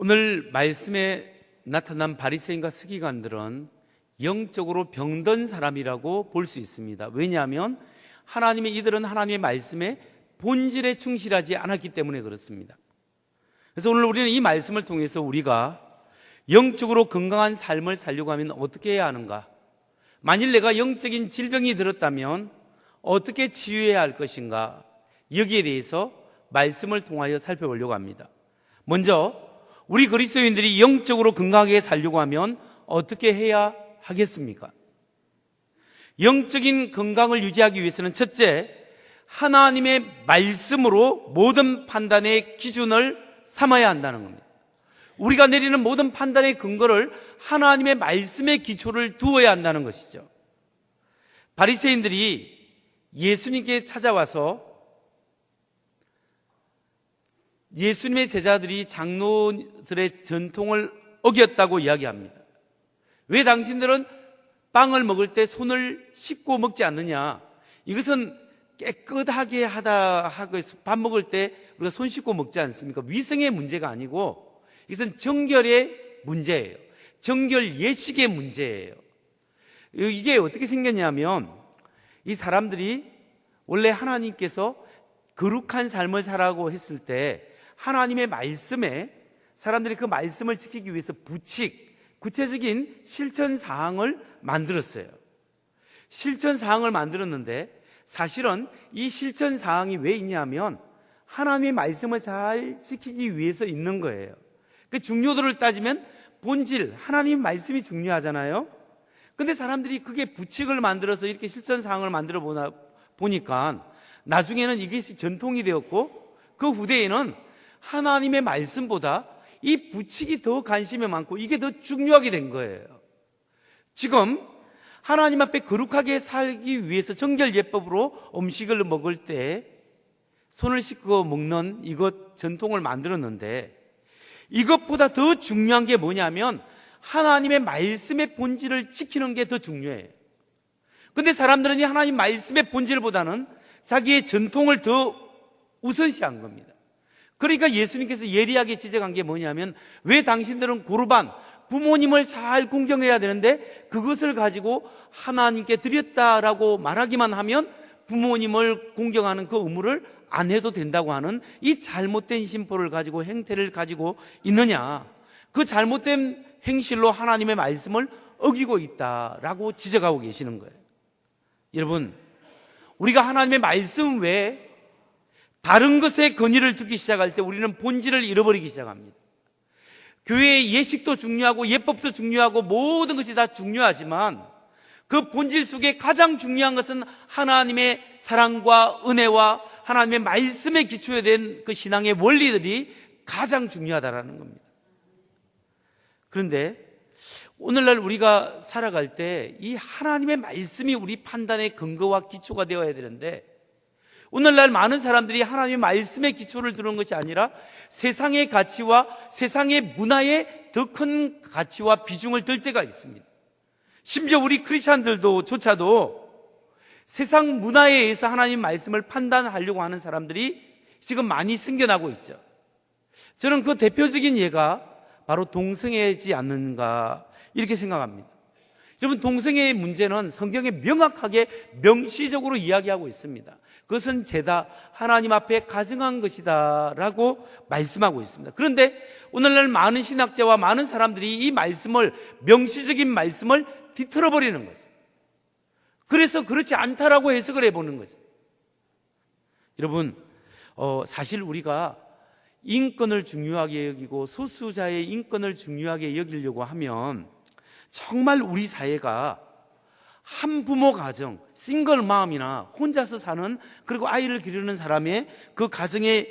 오늘 말씀에 나타난 바리새인과 서기관들은 영적으로 병든 사람이라고 볼 수 있습니다. 왜냐하면 이들은 하나님의 말씀에 본질에 충실하지 않았기 때문에 그렇습니다. 그래서 오늘 우리는 이 말씀을 통해서 우리가 영적으로 건강한 삶을 살려고 하면 어떻게 해야 하는가? 만일 내가 영적인 질병이 들었다면 어떻게 치유해야 할 것인가? 여기에 대해서 말씀을 통하여 살펴보려고 합니다. 먼저 우리 그리스도인들이 영적으로 건강하게 살려고 하면 어떻게 해야 하겠습니까? 영적인 건강을 유지하기 위해서는 첫째, 하나님의 말씀으로 모든 판단의 기준을 삼아야 한다는 겁니다. 우리가 내리는 모든 판단의 근거를 하나님의 말씀의 기초를 두어야 한다는 것이죠. 바리새인들이 예수님께 찾아와서 예수님의 제자들이 장로들의 전통을 어겼다고 이야기합니다. 왜 당신들은 빵을 먹을 때 손을 씻고 먹지 않느냐? 이것은 깨끗하게 하고 밥 먹을 때 우리가 손 씻고 먹지 않습니까? 위생의 문제가 아니고 이것은 정결의 문제예요. 정결 예식의 문제예요. 이게 어떻게 생겼냐면 이 사람들이 원래 하나님께서 거룩한 삶을 살라고 했을 때 하나님의 말씀에 사람들이 그 말씀을 지키기 위해서 구체적인 실천 사항을 만들었어요. 실천 사항을 만들었는데 사실은 이 실천 사항이 왜 있냐면 하나님의 말씀을 잘 지키기 위해서 있는 거예요. 그 중요도를 따지면 본질, 하나님의 말씀이 중요하잖아요. 근데 사람들이 그게 부칙을 만들어서 이렇게 실천 사항을 만들어 보니까 나중에는 이것이 전통이 되었고 그 후대에는 하나님의 말씀보다 이 부칙이 더 관심이 많고 이게 더 중요하게 된 거예요. 지금 하나님 앞에 거룩하게 살기 위해서 정결예법으로 음식을 먹을 때 손을 씻고 먹는 이것 전통을 만들었는데 이것보다 더 중요한 게 뭐냐면 하나님의 말씀의 본질을 지키는 게 더 중요해요. 근데 사람들은 이 하나님 말씀의 본질보다는 자기의 전통을 더 우선시한 겁니다. 그러니까 예수님께서 예리하게 지적한 게 뭐냐면 왜 당신들은 고르반, 부모님을 잘 공경해야 되는데 그것을 가지고 하나님께 드렸다라고 말하기만 하면 부모님을 공경하는 그 의무를 안 해도 된다고 하는 이 잘못된 심보를 가지고 행태를 가지고 있느냐. 그 잘못된 행실로 하나님의 말씀을 어기고 있다라고 지적하고 계시는 거예요. 여러분, 우리가 하나님의 말씀 외에 다른 것에 권위를 두기 시작할 때 우리는 본질을 잃어버리기 시작합니다. 교회의 예식도 중요하고 예법도 중요하고 모든 것이 다 중요하지만 그 본질 속에 가장 중요한 것은 하나님의 사랑과 은혜와 하나님의 말씀에 기초된 그 신앙의 원리들이 가장 중요하다는 겁니다. 그런데 오늘날 우리가 살아갈 때 이 하나님의 말씀이 우리 판단의 근거와 기초가 되어야 되는데 오늘날 많은 사람들이 하나님의 말씀의 기초를 두는 것이 아니라 세상의 가치와 세상의 문화에 더 큰 가치와 비중을 둘 때가 있습니다. 심지어 우리 크리스찬들조차도 세상 문화에 의해서 하나님 말씀을 판단하려고 하는 사람들이 지금 많이 생겨나고 있죠. 저는 그 대표적인 예가 바로 동성애지 않는가 이렇게 생각합니다. 여러분, 동성애의 문제는 성경에 명확하게 명시적으로 이야기하고 있습니다. 그것은 죄다, 하나님 앞에 가증한 것이다 라고 말씀하고 있습니다. 그런데 오늘날 많은 신학자와 많은 사람들이 이 말씀을, 명시적인 말씀을 뒤틀어버리는 거죠. 그래서 그렇지 않다라고 해석을 해보는 거죠. 여러분, 사실 우리가 인권을 중요하게 여기고 소수자의 인권을 중요하게 여기려고 하면 정말 우리 사회가 한 부모 가정, 싱글 맘이나 혼자서 사는 그리고 아이를 기르는 사람의 그 가정에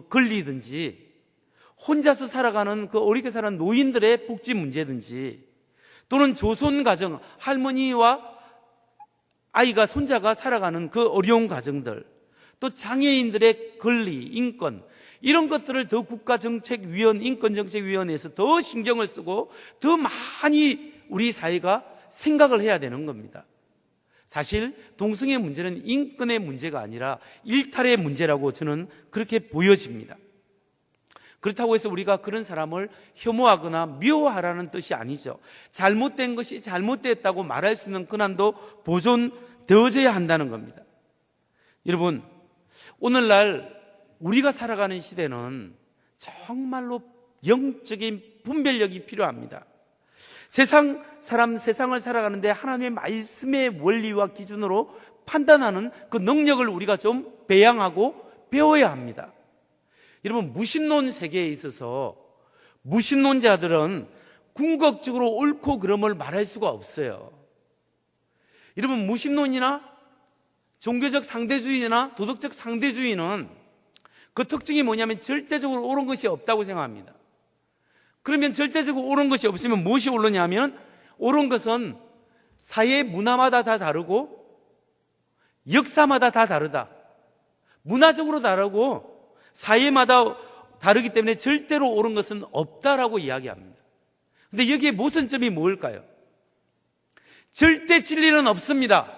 걸리든지 혼자서 살아가는 그 어리게 사는 노인들의 복지 문제든지 또는 조손 가정, 할머니와 아이가 손자가 살아가는 그 어려운 가정들 또 장애인들의 권리, 인권 이런 것들을 더 국가정책위원, 인권정책위원회에서 더 신경을 쓰고 더 많이 우리 사회가 생각을 해야 되는 겁니다. 사실 동성애 문제는 인권의 문제가 아니라 일탈의 문제라고 저는 그렇게 보여집니다. 그렇다고 해서 우리가 그런 사람을 혐오하거나 미워하라는 뜻이 아니죠. 잘못된 것이 잘못됐다고 말할 수 있는 권한도 보존되어져야 한다는 겁니다. 여러분, 오늘날 우리가 살아가는 시대는 정말로 영적인 분별력이 필요합니다. 세상을 살아가는데 하나님의 말씀의 원리와 기준으로 판단하는 그 능력을 우리가 좀 배양하고 배워야 합니다. 여러분, 무신론 세계에 있어서 무신론자들은 궁극적으로 옳고 그름을 말할 수가 없어요. 여러분, 무신론이나 종교적 상대주의나 도덕적 상대주의는 그 특징이 뭐냐면 절대적으로 옳은 것이 없다고 생각합니다. 그러면 절대적으로 옳은 것이 없으면 무엇이 옳으냐면, 옳은 것은 사회 문화마다 다 다르고 역사마다 다 다르다. 문화적으로 다르고 사회마다 다르기 때문에 절대로 옳은 것은 없다라고 이야기합니다. 근데 여기에 모순점이 뭘까요? 절대 진리는 없습니다.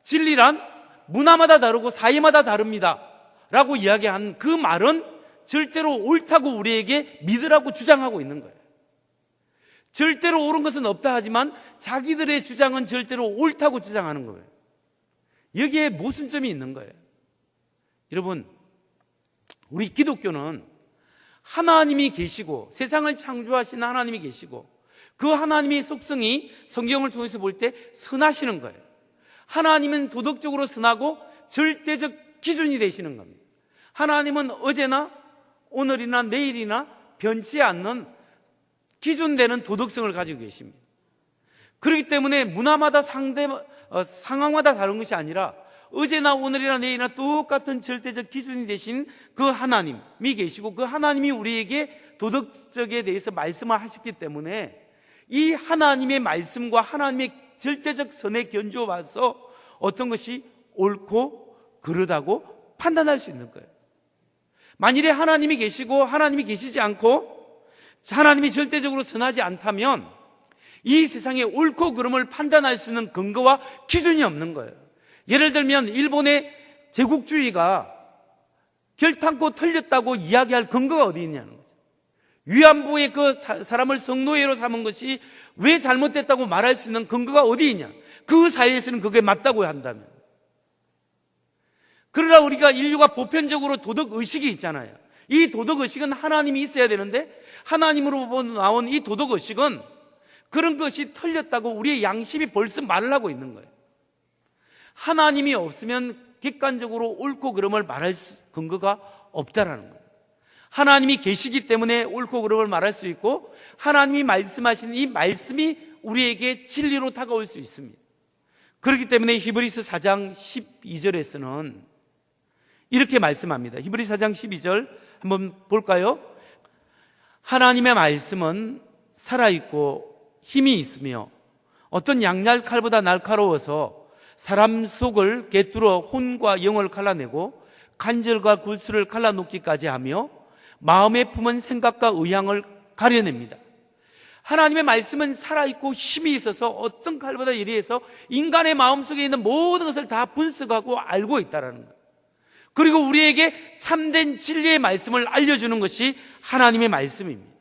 진리란 문화마다 다르고 사회마다 다릅니다 라고 이야기한 그 말은 절대로 옳다고 우리에게 믿으라고 주장하고 있는 거예요. 절대로 옳은 것은 없다 하지만 자기들의 주장은 절대로 옳다고 주장하는 거예요. 여기에 모순점이 있는 거예요. 여러분, 우리 기독교는 하나님이 계시고 세상을 창조하신 하나님이 계시고 그 하나님의 속성이 성경을 통해서 볼 때 선하시는 거예요. 하나님은 도덕적으로 선하고 절대적 기준이 되시는 겁니다. 하나님은 어제나 오늘이나 내일이나 변치 않는 기준되는 도덕성을 가지고 계십니다. 그렇기 때문에 문화마다 상황마다 다른 것이 아니라 어제나 오늘이나 내일이나 똑같은 절대적 기준이 되신 그 하나님이 계시고 그 하나님이 우리에게 도덕적에 대해서 말씀을 하셨기 때문에 이 하나님의 말씀과 하나님의 절대적 선에 견주어봐서 어떤 것이 옳고 그르다고 판단할 수 있는 거예요. 만일에 하나님이 계시고 하나님이 계시지 않고 하나님이 절대적으로 선하지 않다면 이 세상의 옳고 그름을 판단할 수 있는 근거와 기준이 없는 거예요. 예를 들면 일본의 제국주의가 결탄코 틀렸다고 이야기할 근거가 어디 있냐는 거죠. 위안부의 그 사람을 성노예로 삼은 것이 왜 잘못됐다고 말할 수 있는 근거가 어디 있냐. 그 사회에서는 그게 맞다고 한다면. 그러나 우리가 인류가 보편적으로 도덕의식이 있잖아요. 이 도덕의식은 하나님이 있어야 되는데 하나님으로 나온 이 도덕의식은 그런 것이 틀렸다고 우리의 양심이 벌써 말을 하고 있는 거예요. 하나님이 없으면 객관적으로 옳고 그름을 말할 근거가 없다라는 거예요. 하나님이 계시기 때문에 옳고 그름을 말할 수 있고 하나님이 말씀하신 이 말씀이 우리에게 진리로 다가올 수 있습니다. 그렇기 때문에 히브리서 4장 12절에서는 이렇게 말씀합니다. 히브리서 4장 12절 한번 볼까요? 하나님의 말씀은 살아있고 힘이 있으며 어떤 양날 칼보다 날카로워서 사람 속을 꿰뚫어 혼과 영을 갈라내고 간절과 골수를 갈라놓기까지 하며 마음에 품은 생각과 의향을 가려냅니다. 하나님의 말씀은 살아있고 힘이 있어서 어떤 칼보다 예리해서 인간의 마음속에 있는 모든 것을 다 분석하고 알고 있다는 거예요. 그리고 우리에게 참된 진리의 말씀을 알려주는 것이 하나님의 말씀입니다.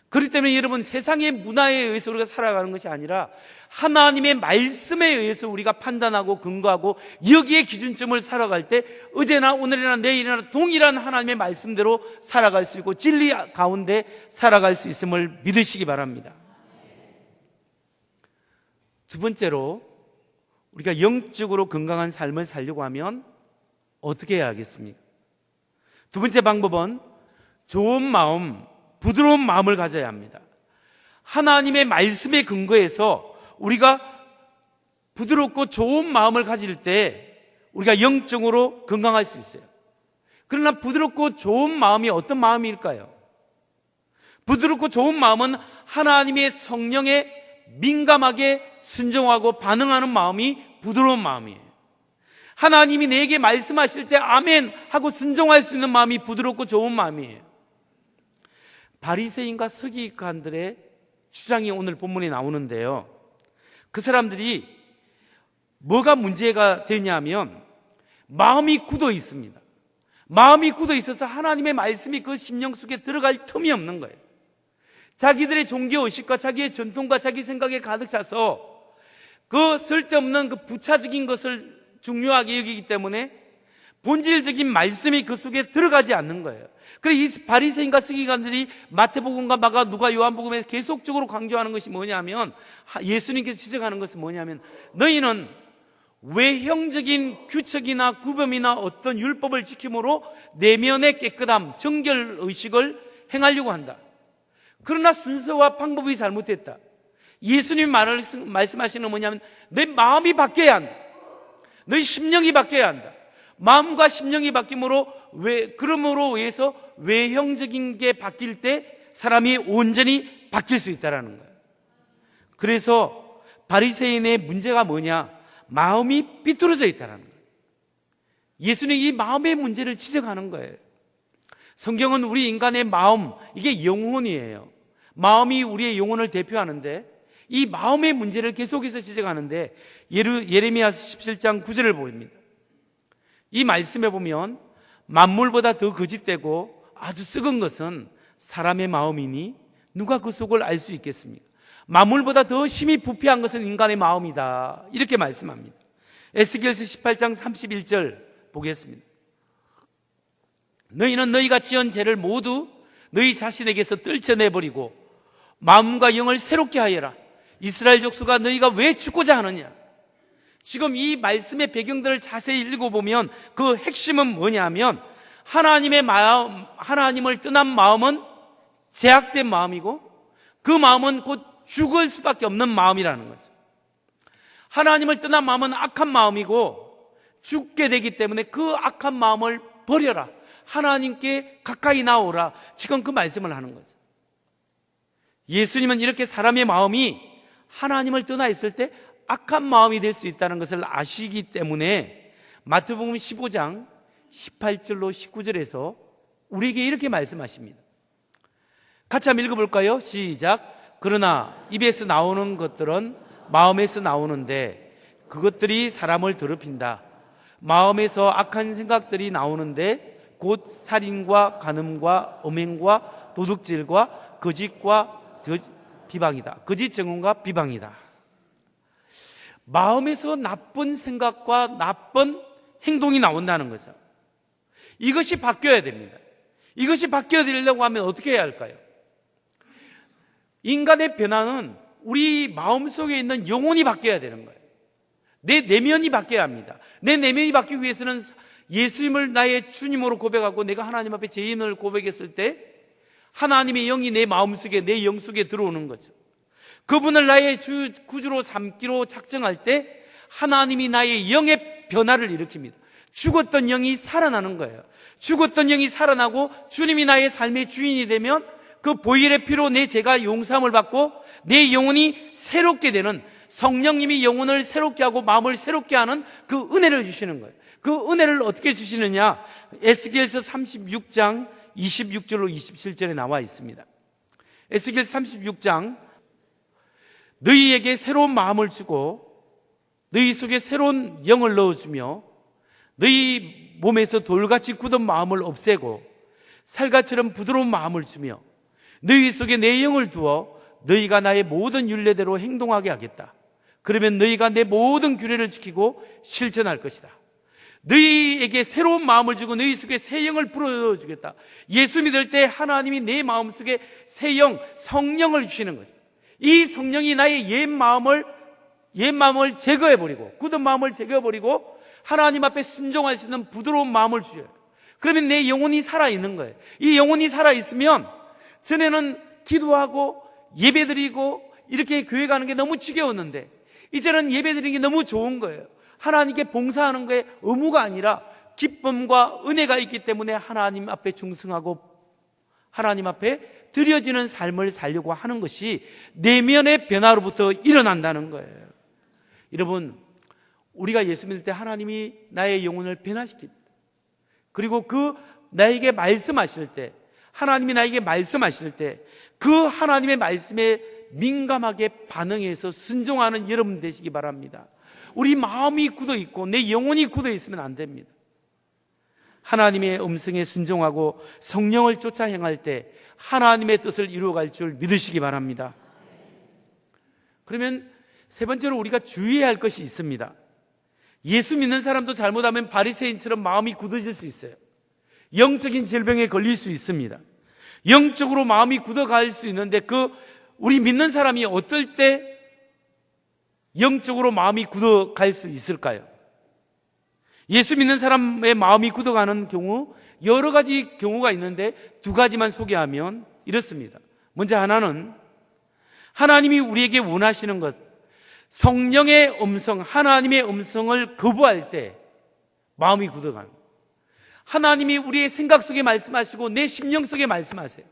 그렇기 때문에 여러분, 세상의 문화에 의해서 우리가 살아가는 것이 아니라 하나님의 말씀에 의해서 우리가 판단하고 근거하고 여기에 기준점을 살아갈 때 어제나 오늘이나 내일이나 동일한 하나님의 말씀대로 살아갈 수 있고 진리 가운데 살아갈 수 있음을 믿으시기 바랍니다. 두 번째로, 우리가 영적으로 건강한 삶을 살려고 하면 어떻게 해야 하겠습니까? 두 번째 방법은 좋은 마음, 부드러운 마음을 가져야 합니다. 하나님의 말씀에 근거해서 우리가 부드럽고 좋은 마음을 가질 때 우리가 영적으로 건강할 수 있어요. 그러나 부드럽고 좋은 마음이 어떤 마음일까요? 부드럽고 좋은 마음은 하나님의 성령에 민감하게 순종하고 반응하는 마음이 부드러운 마음이에요. 하나님이 내게 말씀하실 때 아멘 하고 순종할 수 있는 마음이 부드럽고 좋은 마음이에요. 바리새인과 서기관들의 주장이 오늘 본문에 나오는데요, 그 사람들이 뭐가 문제가 되냐면 마음이 굳어 있습니다. 마음이 굳어 있어서 하나님의 말씀이 그 심령 속에 들어갈 틈이 없는 거예요. 자기들의 종교의식과 자기의 전통과 자기 생각에 가득 차서 그 쓸데없는 그 부차적인 것을 중요하게 여기기 때문에 본질적인 말씀이 그 속에 들어가지 않는 거예요. 그래서 이 바리새인과 서기관들이 마태복음과 마가, 누가, 요한복음에서 계속적으로 강조하는 것이 뭐냐면, 예수님께서 지적하는 것은 뭐냐면, 너희는 외형적인 규칙이나 구범이나 어떤 율법을 지킴으로 내면의 깨끗함, 정결의식을 행하려고 한다. 그러나 순서와 방법이 잘못됐다. 예수님이 말씀하시는 뭐냐면, 내 마음이 바뀌어야 한다. 너희 심령이 바뀌어야 한다. 마음과 심령이 바뀜으로, 그러므로 의해서 외형적인 게 바뀔 때 사람이 온전히 바뀔 수 있다는 거예요. 그래서 바리새인의 문제가 뭐냐? 마음이 삐뚤어져 있다는 거예요. 예수님이 이 마음의 문제를 지적하는 거예요. 성경은 우리 인간의 마음, 이게 영혼이에요. 마음이 우리의 영혼을 대표하는데, 이 마음의 문제를 계속해서 지적하는데, 예레미야 17장 9절을 보입니다. 이 말씀에 보면, 만물보다 더 거짓되고 아주 썩은 것은 사람의 마음이니 누가 그 속을 알 수 있겠습니까? 만물보다 더 심히 부패한 것은 인간의 마음이다, 이렇게 말씀합니다. 에스겔서 18장 31절 보겠습니다. 너희는 너희가 지은 죄를 모두 너희 자신에게서 떨쳐내버리고 마음과 영을 새롭게 하여라. 이스라엘 족속아, 너희가 왜 죽고자 하느냐? 지금 이 말씀의 배경들을 자세히 읽어보면 그 핵심은 뭐냐면, 하나님의 마음, 하나님을 떠난 마음은 제약된 마음이고, 그 마음은 곧 죽을 수밖에 없는 마음이라는 거죠. 하나님을 떠난 마음은 악한 마음이고 죽게 되기 때문에 그 악한 마음을 버려라. 하나님께 가까이 나오라. 지금 그 말씀을 하는 거죠. 예수님은 이렇게 사람의 마음이 하나님을 떠나 있을 때 악한 마음이 될 수 있다는 것을 아시기 때문에 마태복음 15장 18절로 19절에서 우리에게 이렇게 말씀하십니다. 같이 한번 읽어볼까요? 시작. 그러나 입에서 나오는 것들은 마음에서 나오는데 그것들이 사람을 더럽힌다. 마음에서 악한 생각들이 나오는데 곧 살인과 간음과 음행과 도둑질과 거짓과 비방이다. 거짓 증언과 비방이다. 마음에서 나쁜 생각과 나쁜 행동이 나온다는 거죠. 이것이 바뀌어야 됩니다. 이것이 바뀌어야 되려고 하면 어떻게 해야 할까요? 인간의 변화는 우리 마음속에 있는 영혼이 바뀌어야 되는 거예요. 내 내면이 바뀌어야 합니다. 내 내면이 바뀌기 위해서는 예수님을 나의 주님으로 고백하고 내가 하나님 앞에 죄인을 고백했을 때 하나님의 영이 내 마음속에, 내 영 속에 들어오는 거죠. 그분을 나의 구주로 삼기로 작정할 때 하나님이 나의 영의 변화를 일으킵니다. 죽었던 영이 살아나는 거예요. 죽었던 영이 살아나고 주님이 나의 삶의 주인이 되면 그 보혈의 피로 내 죄가 용서함을 받고 내 영혼이 새롭게 되는, 성령님이 영혼을 새롭게 하고 마음을 새롭게 하는 그 은혜를 주시는 거예요. 그 은혜를 어떻게 주시느냐? 에스겔서 36장 26절로 27절에 나와 있습니다. 에스겔서 36장, 너희에게 새로운 마음을 주고 너희 속에 새로운 영을 넣어주며 너희 몸에서 돌같이 굳은 마음을 없애고 살같이런 부드러운 마음을 주며 너희 속에 내 영을 두어 너희가 나의 모든 율례대로 행동하게 하겠다. 그러면 너희가 내 모든 규례를 지키고 실천할 것이다. 너희에게 새로운 마음을 주고 너희 속에 새 영을 불어주겠다. 예수 믿을 때 하나님이 내 마음속에 새 영, 성령을 주시는 거죠. 이 성령이 나의 옛 마음을 제거해버리고 굳은 마음을 제거해버리고 하나님 앞에 순종할 수 있는 부드러운 마음을 주셔요. 그러면 내 영혼이 살아있는 거예요. 이 영혼이 살아있으면 전에는 기도하고 예배드리고 이렇게 교회 가는 게 너무 지겨웠는데 이제는 예배드리는 게 너무 좋은 거예요. 하나님께 봉사하는 게 의무가 아니라 기쁨과 은혜가 있기 때문에 하나님 앞에 충성하고 하나님 앞에 드려지는 삶을 살려고 하는 것이 내면의 변화로부터 일어난다는 거예요. 여러분, 우리가 예수 믿을 때 하나님이 나의 영혼을 변화시킵니다. 그리고 나에게 말씀하실 때, 하나님이 나에게 말씀하실 때 그 하나님의 말씀에 민감하게 반응해서 순종하는 여러분 되시기 바랍니다. 우리 마음이 굳어 있고 내 영혼이 굳어 있으면 안 됩니다. 하나님의 음성에 순종하고 성령을 쫓아 행할 때 하나님의 뜻을 이루어갈 줄 믿으시기 바랍니다. 그러면 세 번째로 우리가 주의해야 할 것이 있습니다. 예수 믿는 사람도 잘못하면 바리새인처럼 마음이 굳어질 수 있어요. 영적인 질병에 걸릴 수 있습니다. 영적으로 마음이 굳어갈 수 있는데 우리 믿는 사람이 어떨 때 영적으로 마음이 굳어갈 수 있을까요? 예수 믿는 사람의 마음이 굳어가는 경우 여러 가지 경우가 있는데 두 가지만 소개하면 이렇습니다. 먼저 하나는 하나님이 우리에게 원하시는 것, 성령의 음성, 하나님의 음성을 거부할 때 마음이 굳어가는 것. 하나님이 우리의 생각 속에 말씀하시고 내 심령 속에 말씀하세요.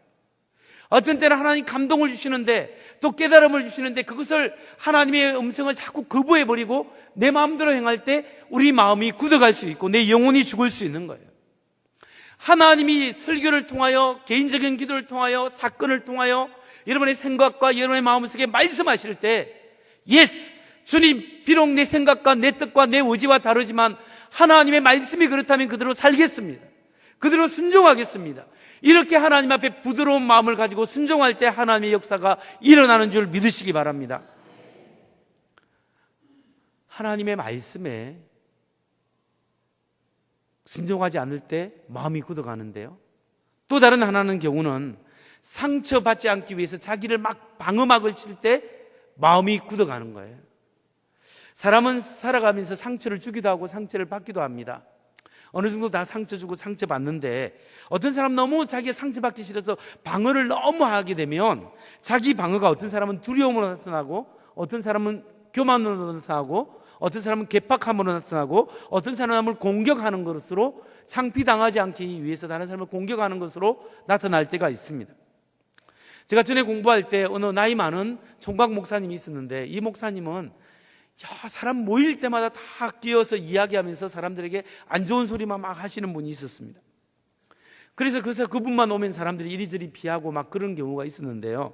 어떤 때는 하나님 감동을 주시는데 또 깨달음을 주시는데 그것을 하나님의 음성을 자꾸 거부해버리고 내 마음대로 행할 때 우리 마음이 굳어갈 수 있고 내 영혼이 죽을 수 있는 거예요. 하나님이 설교를 통하여 개인적인 기도를 통하여 사건을 통하여 여러분의 생각과 여러분의 마음속에 말씀하실 때 예스! 주님 비록 내 생각과 내 뜻과 내 의지와 다르지만 하나님의 말씀이 그렇다면 그대로 살겠습니다. 그대로 순종하겠습니다. 이렇게 하나님 앞에 부드러운 마음을 가지고 순종할 때 하나님의 역사가 일어나는 줄 믿으시기 바랍니다. 하나님의 말씀에 순종하지 않을 때 마음이 굳어가는데요. 또 다른 하나는 경우는 상처받지 않기 위해서 자기를 막 방어막을 칠 때 마음이 굳어가는 거예요. 사람은 살아가면서 상처를 주기도 하고 상처를 받기도 합니다. 어느 정도 다 상처 주고 상처 받는데 어떤 사람 너무 자기가 상처받기 싫어서 방어를 너무 하게 되면 자기 방어가 어떤 사람은 두려움으로 나타나고 어떤 사람은 교만으로 나타나고 어떤 사람은 개팍함으로 나타나고 어떤 사람을 공격하는 것으로 창피당하지 않기 위해서 다른 사람을 공격하는 것으로 나타날 때가 있습니다. 제가 전에 공부할 때 어느 나이 많은 총각 목사님이 있었는데 이 목사님은 사람 모일 때마다 다 끼어서 이야기하면서 사람들에게 안 좋은 소리만 막 하시는 분이 있었습니다. 그래서 그분만 오면 사람들이 이리저리 피하고 막 그런 경우가 있었는데요.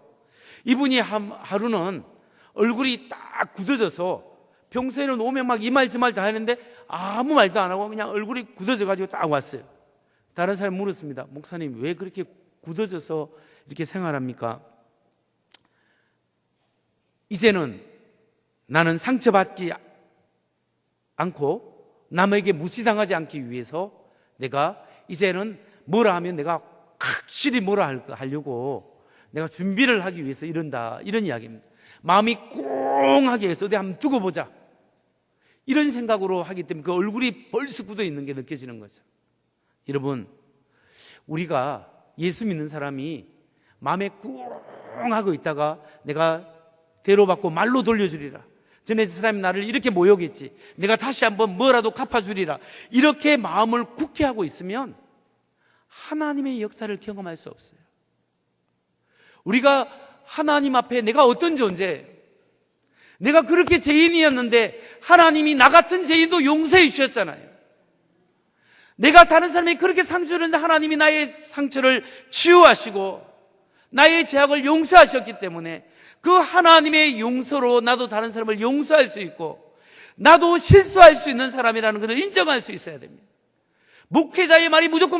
이분이 하루는 얼굴이 딱 굳어져서 평소에는 오면 막 이 말 저 말 다 했는데 아무 말도 안 하고 그냥 얼굴이 굳어져가지고 딱 왔어요. 다른 사람이 물었습니다. 목사님 왜 그렇게 굳어져서 이렇게 생활합니까? 이제는 나는 상처받지 않고 남에게 무시당하지 않기 위해서 내가 이제는 뭐라 하면 내가 확실히 뭐라 하려고 내가 준비를 하기 위해서 이런다, 이런 이야기입니다. 마음이 꽁하게 해서 어디 한번 두고 보자, 이런 생각으로 하기 때문에 그 얼굴이 벌써 굳어 있는 게 느껴지는 거죠. 여러분, 우리가 예수 믿는 사람이 마음에 꽁하고 있다가 내가 대로받고 말로 돌려주리라, 전에 그 사람이 나를 이렇게 모욕했지, 내가 다시 한번 뭐라도 갚아주리라, 이렇게 마음을 굳게 하고 있으면 하나님의 역사를 경험할 수 없어요. 우리가 하나님 앞에 내가 어떤 존재, 내가 그렇게 죄인이었는데 하나님이 나 같은 죄인도 용서해 주셨잖아요. 내가 다른 사람이 그렇게 상처를 했는데 하나님이 나의 상처를 치유하시고 나의 죄악을 용서하셨기 때문에 그 하나님의 용서로 나도 다른 사람을 용서할 수 있고 나도 실수할 수 있는 사람이라는 것을 인정할 수 있어야 됩니다. 목회자의 말이 무조건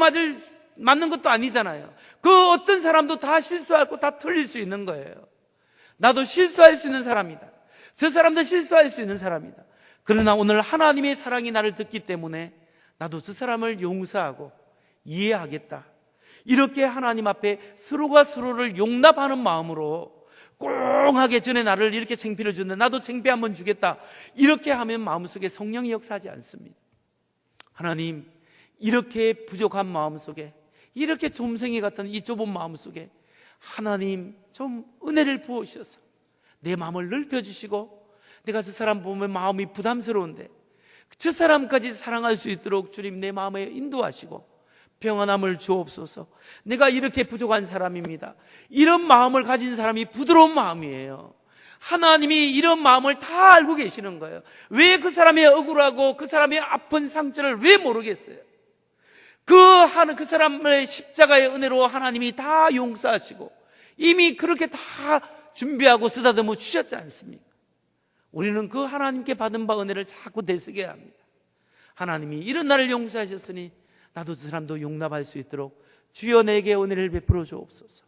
맞는 것도 아니잖아요. 그 어떤 사람도 다 실수하고 다 틀릴 수 있는 거예요. 나도 실수할 수 있는 사람이다. 저 사람도 실수할 수 있는 사람이다. 그러나 오늘 하나님의 사랑이 나를 듣기 때문에 나도 저 사람을 용서하고 이해하겠다, 이렇게 하나님 앞에 서로가 서로를 용납하는 마음으로 꽁하게 전에 나를 이렇게 창피를 줬는데 나도 창피 한번 주겠다, 이렇게 하면 마음속에 성령이 역사하지 않습니다. 하나님, 이렇게 부족한 마음속에, 이렇게 좀생이 같은 이 좁은 마음속에 하나님 좀 은혜를 부으셔서 내 마음을 넓혀주시고 내가 저 사람 보면 마음이 부담스러운데 저 사람까지 사랑할 수 있도록 주님 내 마음에 인도하시고 평안함을 주옵소서. 내가 이렇게 부족한 사람입니다. 이런 마음을 가진 사람이 부드러운 마음이에요. 하나님이 이런 마음을 다 알고 계시는 거예요. 왜 그 사람이 억울하고 그 사람의 아픈 상처를 왜 모르겠어요? 그 사람의 십자가의 은혜로 하나님이 다 용서하시고 이미 그렇게 다 준비하고 쓰다듬어 주셨지 않습니까? 우리는 그 하나님께 받은 바 은혜를 자꾸 되새겨야 합니다. 하나님이 이런 나를 용서하셨으니 나도 저 사람도 용납할 수 있도록 주여 내게 은혜를 베풀어 주옵소서.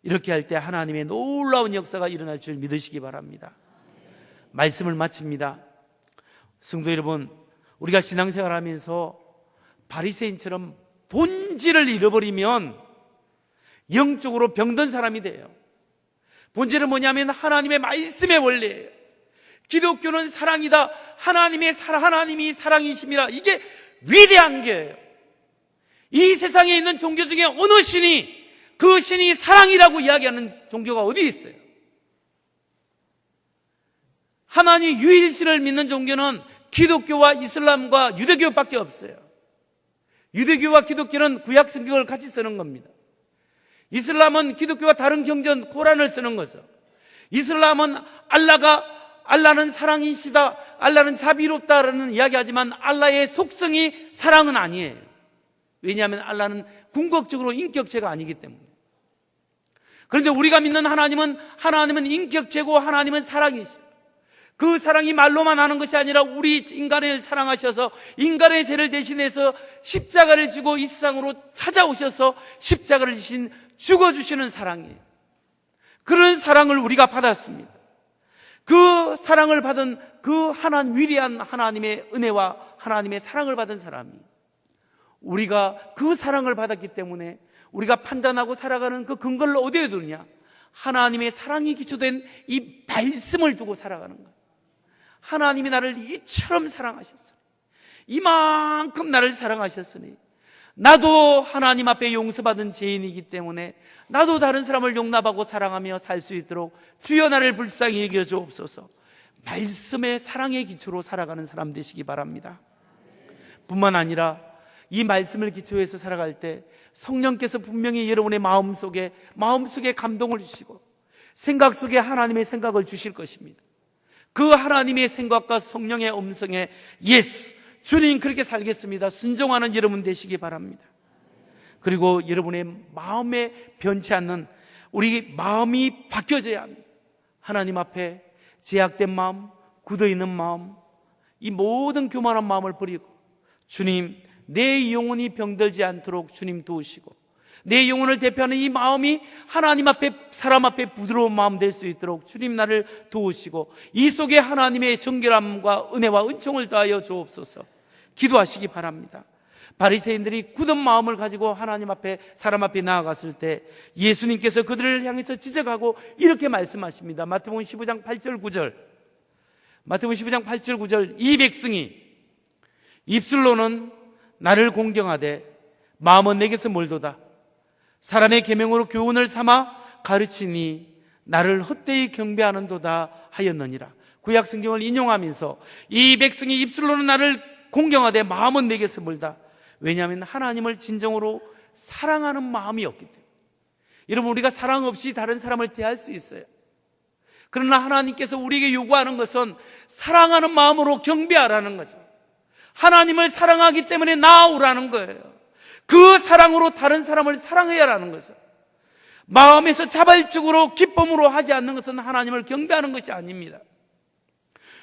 이렇게 할 때 하나님의 놀라운 역사가 일어날 줄 믿으시기 바랍니다. 말씀을 마칩니다. 성도 여러분, 우리가 신앙생활하면서 바리새인처럼 본질을 잃어버리면 영적으로 병든 사람이 돼요. 본질은 뭐냐면 하나님의 말씀의 원리예요. 기독교는 사랑이다. 하나님이 사랑이심이라. 이게 위대한 게예요. 이 세상에 있는 종교 중에 어느 신이 그 신이 사랑이라고 이야기하는 종교가 어디 있어요? 하나님 유일신을 믿는 종교는 기독교와 이슬람과 유대교밖에 없어요. 유대교와 기독교는 구약 성경을 같이 쓰는 겁니다. 이슬람은 기독교와 다른 경전 코란을 쓰는 거죠. 이슬람은 알라는 사랑이시다, 알라는 자비롭다라는 이야기하지만 알라의 속성이 사랑은 아니에요. 왜냐하면 알라는 궁극적으로 인격체가 아니기 때문에. 그런데 우리가 믿는 하나님은 인격체고 하나님은 사랑이시다. 그 사랑이 말로만 하는 것이 아니라 우리 인간을 사랑하셔서 인간의 죄를 대신해서 십자가를 지고 이 세상으로 찾아오셔서 십자가를 지신 죽어주시는 사랑이에요. 그런 사랑을 우리가 받았습니다. 그 사랑을 받은 그 위대한 하나님의 은혜와 하나님의 사랑을 받은 사람이, 우리가 그 사랑을 받았기 때문에 우리가 판단하고 살아가는 그 근거를 어디에 두느냐? 하나님의 사랑이 기초된 이 말씀을 두고 살아가는 거예요. 하나님이 나를 이처럼 사랑하셨으니, 이만큼 나를 사랑하셨으니 나도 하나님 앞에 용서받은 죄인이기 때문에 나도 다른 사람을 용납하고 사랑하며 살 수 있도록 주여 나를 불쌍히 여겨 주옵소서. 말씀의 사랑의 기초로 살아가는 사람 되시기 바랍니다. 뿐만 아니라 이 말씀을 기초해서 살아갈 때 성령께서 분명히 여러분의 마음속에 감동을 주시고 생각 속에 하나님의 생각을 주실 것입니다. 그 하나님의 생각과 성령의 음성에 예스, 주님 그렇게 살겠습니다, 순종하는 여러분 되시기 바랍니다. 그리고 여러분의 마음에 변치 않는 우리 마음이 바뀌어져야 합니다. 하나님 앞에 제약된 마음, 굳어있는 마음, 이 모든 교만한 마음을 버리고 주님, 내 영혼이 병들지 않도록 주님 도우시고 내 영혼을 대표하는 이 마음이 하나님 앞에, 사람 앞에 부드러운 마음 될 수 있도록 주님 나를 도우시고 이 속에 하나님의 정결함과 은혜와 은총을 더하여 주옵소서. 기도하시기 바랍니다. 바리새인들이 굳은 마음을 가지고 하나님 앞에, 사람 앞에 나아갔을 때 예수님께서 그들을 향해서 지적하고 이렇게 말씀하십니다. 마태복음 15장 8절 9절. 마태복음 15장 8절 9절. 이 백성이 입술로는 나를 공경하되 마음은 내게서 멀도다. 사람의 계명으로 교훈을 삼아 가르치니 나를 헛되이 경배하는도다 하였느니라. 구약 성경을 인용하면서 이 백성이 입술로는 나를 공경하되 마음은 내게서 멀다. 왜냐하면 하나님을 진정으로 사랑하는 마음이 없기 때문에. 여러분, 우리가 사랑 없이 다른 사람을 대할 수 있어요. 그러나 하나님께서 우리에게 요구하는 것은 사랑하는 마음으로 경배하라는 거죠. 하나님을 사랑하기 때문에 나아오라는 거예요. 그 사랑으로 다른 사람을 사랑해야 하는 거죠. 마음에서 자발적으로 기쁨으로 하지 않는 것은 하나님을 경배하는 것이 아닙니다.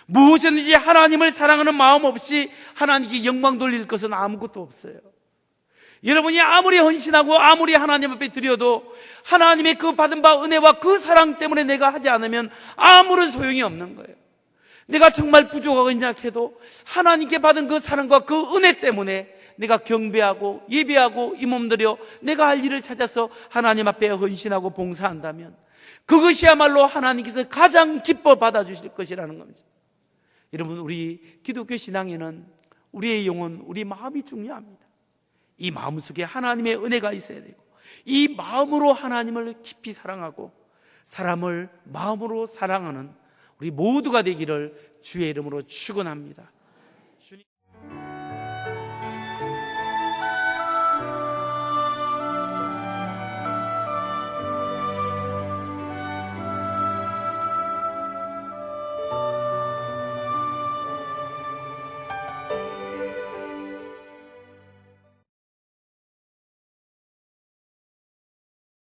무엇이든지 하나님을 사랑하는 마음 없이 하나님께 영광 돌릴 것은 아무것도 없어요. 여러분이 아무리 헌신하고 아무리 하나님 앞에 드려도 하나님의 그 받은 바 은혜와 그 사랑 때문에 내가 하지 않으면 아무런 소용이 없는 거예요. 내가 정말 부족하고 연약해도 하나님께 받은 그 사랑과 그 은혜 때문에 내가 경배하고 예배하고 이 몸들여 내가 할 일을 찾아서 하나님 앞에 헌신하고 봉사한다면 그것이야말로 하나님께서 가장 기뻐 받아주실 것이라는 겁니다. 여러분, 우리 기독교 신앙에는 우리의 영혼, 우리 마음이 중요합니다. 이 마음속에 하나님의 은혜가 있어야 되고 이 마음으로 하나님을 깊이 사랑하고 사람을 마음으로 사랑하는 우리 모두가 되기를 주의 이름으로 축원합니다. 주님.